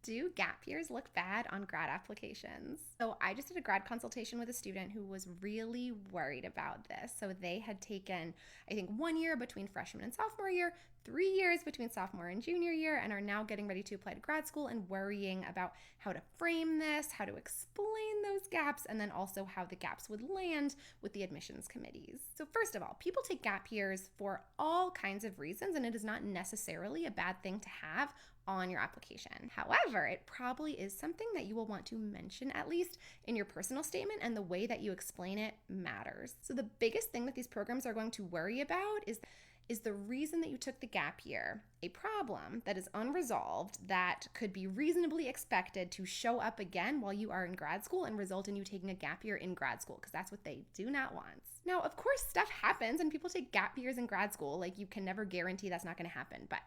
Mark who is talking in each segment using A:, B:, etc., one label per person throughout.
A: Do gap years look bad on grad applications? So I just did a grad consultation with a student who was really worried about this. So they had taken, I think, 1 year between freshman and sophomore year, 3 years between sophomore and junior year, and are now getting ready to apply to grad school and worrying about how to frame this, how to explain those gaps, and then also how the gaps would land with the admissions committees. So first of all, people take gap years for all kinds of reasons, and it is not necessarily a bad thing to have on your application. However, it probably is something that you will want to mention at least in your personal statement, and the way that you explain it matters. So the biggest thing that these programs are going to worry about is the reason that you took the gap year a problem that is unresolved that could be reasonably expected to show up again while you are in grad school and result in you taking a gap year in grad school, because that's what they do not want. Now, of course, stuff happens and people take gap years in grad school. Like, you can never guarantee that's not going to happen, but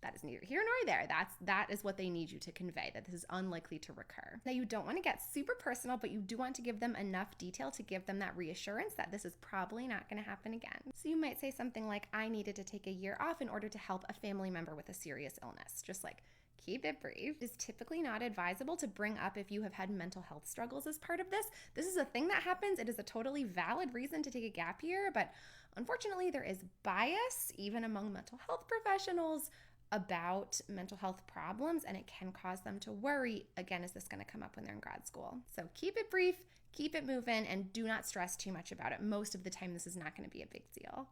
A: that is neither here nor there. That is what they need you to convey, that this is unlikely to recur. Now, you don't want to get super personal, but you do want to give them enough detail to give them that reassurance that this is probably not going to happen again. So you might say something like, I needed to take a year off in order to help a family member with a serious illness. Just like, keep it brief. It is typically not advisable to bring up if you have had mental health struggles as part of this. This is a thing that happens. It is a totally valid reason to take a gap year, but unfortunately there is bias even among mental health professionals about mental health problems, and it can cause them to worry, again, is this going to come up when they're in grad school? So keep it brief, keep it moving, and do not stress too much about it. Most of the time, this is not going to be a big deal.